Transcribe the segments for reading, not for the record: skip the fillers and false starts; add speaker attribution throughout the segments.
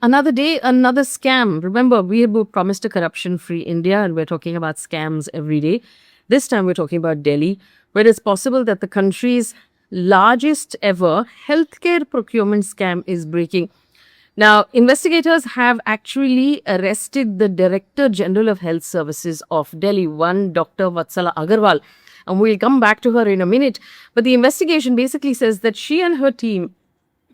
Speaker 1: Another day, another scam. Remember, we have promised a corruption-free India, and we're talking about scams every day. This time, we're talking about Delhi, where it's possible that the country's largest ever healthcare procurement scam is breaking. Now, investigators have actually arrested the Director General of Health Services of Delhi, one Dr. Vatsala Agarwal. And we'll come back to her in a minute. But the investigation basically says that she and her team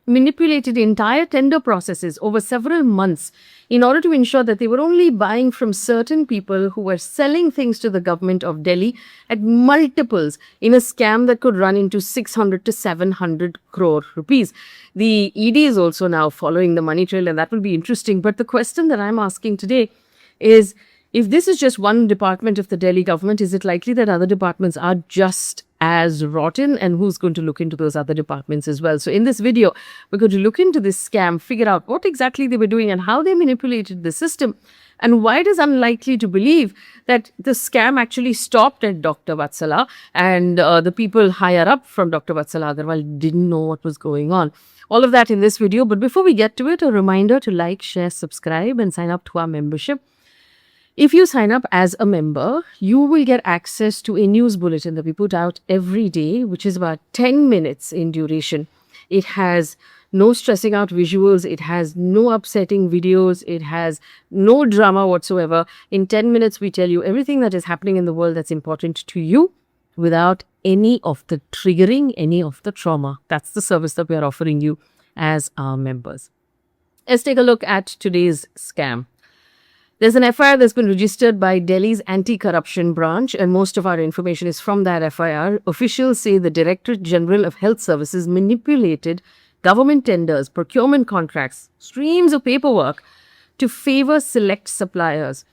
Speaker 1: manipulated entire tender processes over several months in order to ensure that they were only buying from certain people who were selling things to the government of Delhi at multiples in a scam that could run into 600 to 700 crore rupees. The ED is also now following the money trail, and that will be interesting. But the question that I'm asking today is, if this is just one department of the Delhi government, is it likely that other departments are just as rotten, and who's going to look into those other departments as well? So in this video, we're going to look into this scam, figure out what exactly they were doing and how they manipulated the system, and why it is unlikely to believe that the scam actually stopped at Dr. Vatsala and the people higher up from Dr. Vatsala Agarwal didn't know what was going on. All of that in this video. But before we get to it, a reminder to like, share, subscribe, and sign up to our membership. If you sign up as a member, you will get access to a news bulletin that we put out every day, which is about 10 minutes in duration. It has no stressing out visuals. It has no upsetting videos. It has no drama whatsoever. In 10 minutes, we tell you everything that is happening in the world that's important to you without any of the triggering, any of the trauma. That's the service that we are offering you as our members. Let's take a look at today's scam. There's an FIR that's been registered by Delhi's anti-corruption branch, and most of our information is from that FIR. Officials say the Director General of Health Services manipulated government tenders, procurement contracts, streams of paperwork to favor select suppliers.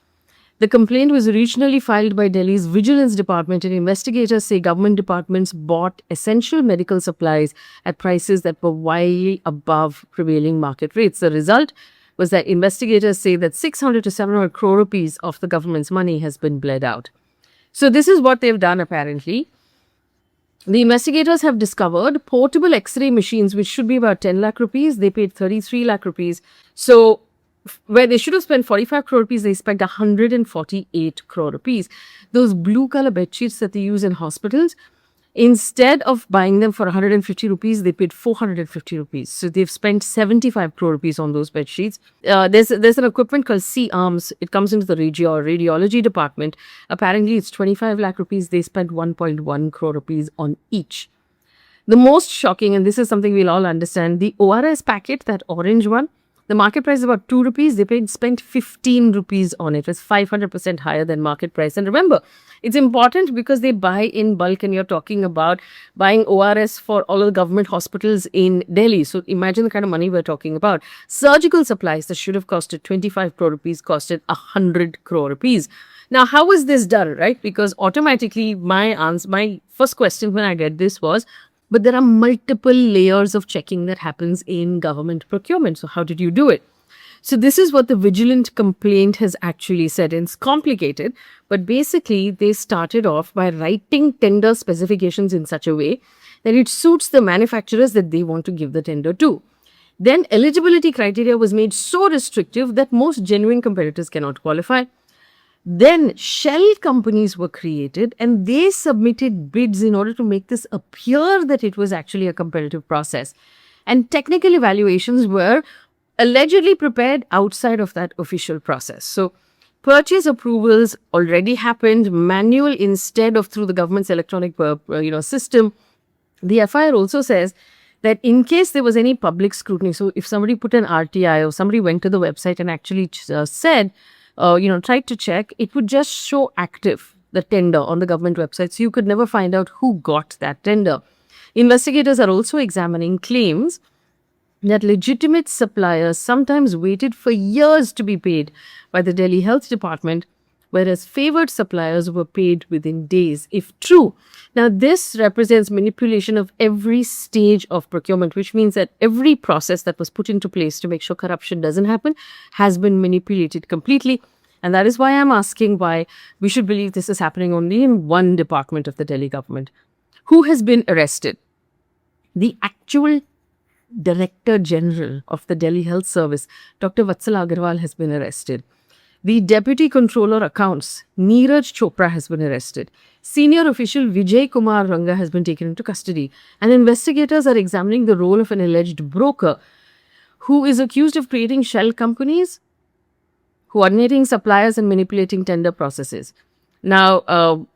Speaker 1: The complaint was originally filed by Delhi's Vigilance Department, and investigators say government departments bought essential medical supplies at prices that were wildly above prevailing market rates. The result was that investigators say that 600 to 700 crore rupees of the government's money has been bled out. So this is what they've done apparently. The investigators have discovered portable X-ray machines, which should be about 10 lakh rupees. They paid 33 lakh rupees. So where they should have spent 45 crore rupees, they spent 148 crore rupees. Those blue color bed sheets that they use in hospitals, instead of buying them for 150 rupees, they paid 450 rupees. So they've spent 75 crore rupees on those bed sheets. There's an equipment called C-arms. It comes into the radiology department. Apparently, it's 25 lakh rupees. They spent 1.1 crore rupees on each. The most shocking, and this is something we'll all understand, the ORS packet, that orange one, the market price is about 2 rupees. They spent 15 rupees on it. It's 500% higher than market price. And remember, it's important because they buy in bulk, and you're talking about buying ORS for all of the government hospitals in Delhi. So imagine the kind of money we're talking about. Surgical supplies that should have costed 25 crore rupees costed 100 crore rupees. Now, how was this done, right? Because automatically my first question when I read this was, but there are multiple layers of checking that happens in government procurement. So how did you do it? So this is what the vigilant complaint has actually said. And it's complicated, but basically they started off by writing tender specifications in such a way that it suits the manufacturers that they want to give the tender to. Then eligibility criteria was made so restrictive that most genuine competitors cannot qualify. Then shell companies were created, and they submitted bids in order to make this appear that it was actually a competitive process. And technical evaluations were allegedly prepared outside of that official process. So purchase approvals already happened manual instead of through the government's electronic system. The FIR also says that in case there was any public scrutiny, so if somebody put an RTI or somebody went to the website and actually said, tried to check, it would just show active, the tender, on the government website. So you could never find out who got that tender. Investigators are also examining claims that legitimate suppliers sometimes waited for years to be paid by the Delhi Health Department, whereas favored suppliers were paid within days, if true. Now, this represents manipulation of every stage of procurement, which means that every process that was put into place to make sure corruption doesn't happen has been manipulated completely. And that is why I'm asking why we should believe this is happening only in one department of the Delhi government. Who has been arrested? The actual Director General of the Delhi Health Service, Dr. Vatsala Agarwal, has been arrested. The Deputy Controller Accounts, Neeraj Chopra, has been arrested. Senior official Vijay Kumar Ranga has been taken into custody. And investigators are examining the role of an alleged broker who is accused of creating shell companies, coordinating suppliers, and manipulating tender processes. Now,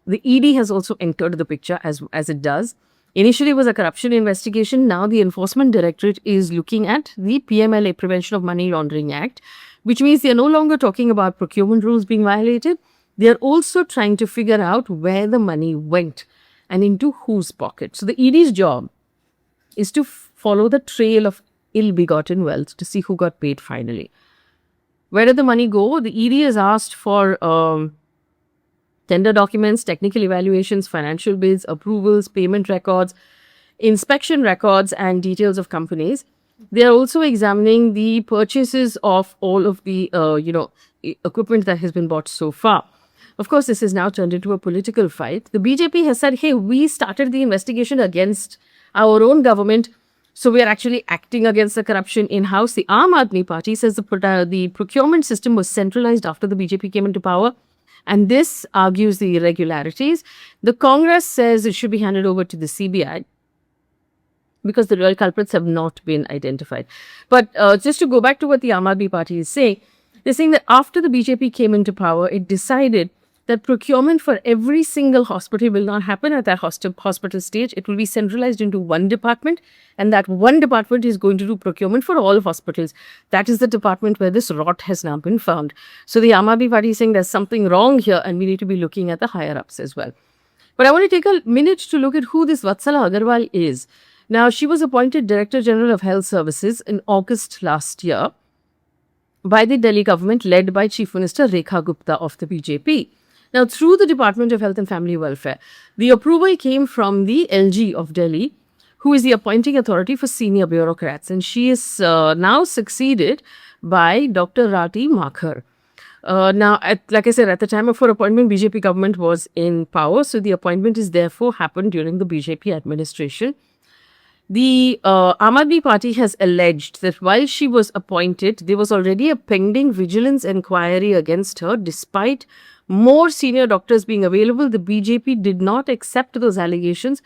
Speaker 1: the ED has also entered the picture as it does. Initially, it was a corruption investigation. Now, the Enforcement Directorate is looking at the PMLA, Prevention of Money Laundering Act, which means they are no longer talking about procurement rules being violated. They are also trying to figure out where the money went and into whose pocket. So, the ED's job is to follow the trail of ill-begotten wealth to see who got paid finally. Where did the money go? The ED is asked for tender documents, technical evaluations, financial bids, approvals, payment records, inspection records, and details of companies. They are also examining the purchases of all of the, equipment that has been bought so far. Of course, this has now turned into a political fight. The BJP has said, hey, we started the investigation against our own government, so we are actually acting against the corruption in-house. The Aam Aadmi Party says the procurement system was centralized after the BJP came into power, and this argues the irregularities. The Congress says it should be handed over to the CBI because the real culprits have not been identified. But just to go back to what the Aam Aadmi Party is saying, they're saying that after the BJP came into power, it decided that procurement for every single hospital will not happen at that hospital stage. It will be centralized into one department, and that one department is going to do procurement for all hospitals. That is the department where this rot has now been found. So the Aam Aadmi Party is saying there's something wrong here, and we need to be looking at the higher-ups as well. But I want to take a minute to look at who this Vatsala Agarwal is. Now, she was appointed Director General of Health Services in August last year by the Delhi government led by Chief Minister Rekha Gupta of the BJP. Now, through the Department of Health and Family Welfare, the approval came from the LG of Delhi, who is the appointing authority for senior bureaucrats. And she is now succeeded by Dr. Rati Makhar. Like I said, at the time of her appointment, BJP government was in power. So the appointment is therefore happened during the BJP administration. The Aam Aadmi Party has alleged that while she was appointed, there was already a pending vigilance inquiry against her. Despite more senior doctors being available, the BJP did not accept those allegations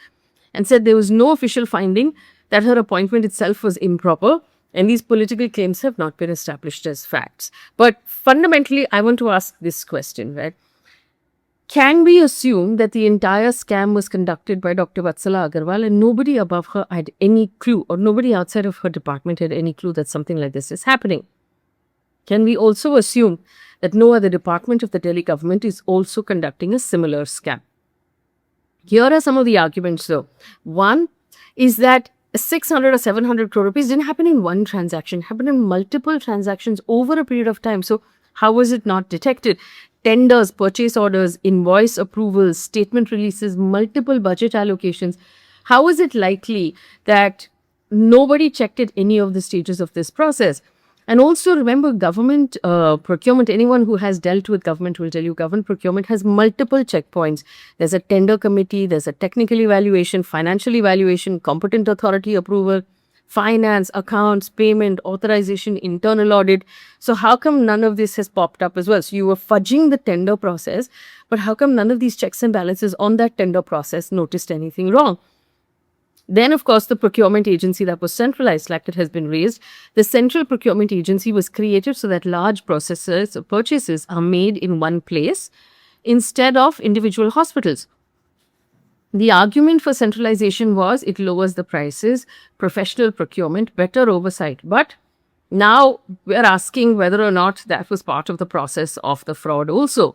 Speaker 1: and said there was no official finding that her appointment itself was improper, and these political claims have not been established as facts. But fundamentally, I want to ask this question, right? Can we assume that the entire scam was conducted by Dr. Vatsala Agarwal and nobody above her had any clue, or nobody outside of her department had any clue that something like this is happening? Can we also assume that no other department of the Delhi government is also conducting a similar scam? Here are some of the arguments though. One is that 600 or 700 crore rupees didn't happen in one transaction, happened in multiple transactions over a period of time. So how was it not detected? Tenders, purchase orders, invoice approvals, statement releases, multiple budget allocations. How is it likely that nobody checked at any of the stages of this process? And also remember, government procurement, anyone who has dealt with government will tell you government procurement has multiple checkpoints. There's a tender committee, there's a technical evaluation, financial evaluation, competent authority approval, finance, accounts, payment, authorization, internal audit. So how come none of this has popped up as well? So you were fudging the tender process, but how come none of these checks and balances on that tender process noticed anything wrong? Then, of course, the procurement agency that was centralized, like it has been raised, the central procurement agency was created so that large purchases are made in one place instead of individual hospitals. The argument for centralization was it lowers the prices, professional procurement, better oversight. But now we're asking whether or not that was part of the process of the fraud also.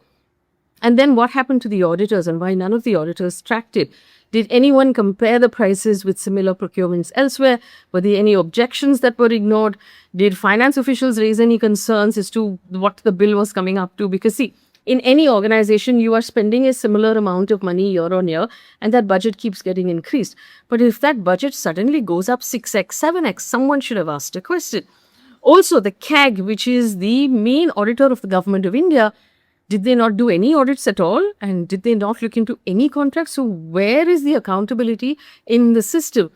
Speaker 1: And then what happened to the auditors and why none of the auditors tracked it? Did anyone compare the prices with similar procurements elsewhere? Were there any objections that were ignored? Did finance officials raise any concerns as to what the bill was coming up to? Because see, in any organization, you are spending a similar amount of money year on year, and that budget keeps getting increased. But if that budget suddenly goes up 6x, 7x, someone should have asked a question. Also, the CAG, which is the main auditor of the government of India, did they not do any audits at all? And did they not look into any contracts? So where is the accountability in the system?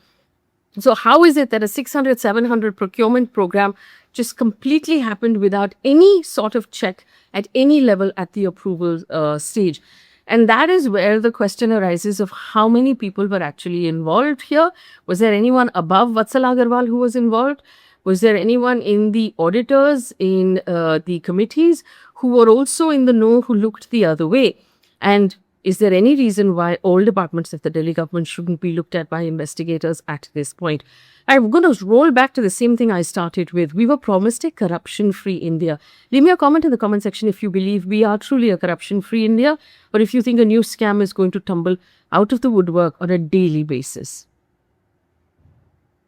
Speaker 1: So how is it that a 600, 700 procurement program just completely happened without any sort of check at any level at the approval stage? And that is where the question arises of how many people were actually involved here. Was there anyone above Vatsal Agarwal who was involved? Was there anyone in the auditors, in the committees who were also in the know, who looked the other way? And is there any reason why all departments of the Delhi government shouldn't be looked at by investigators at this point? I'm going to roll back to the same thing I started with. We were promised a corruption-free India. Leave me a comment in the comment section if you believe we are truly a corruption-free India, or if you think a new scam is going to tumble out of the woodwork on a daily basis.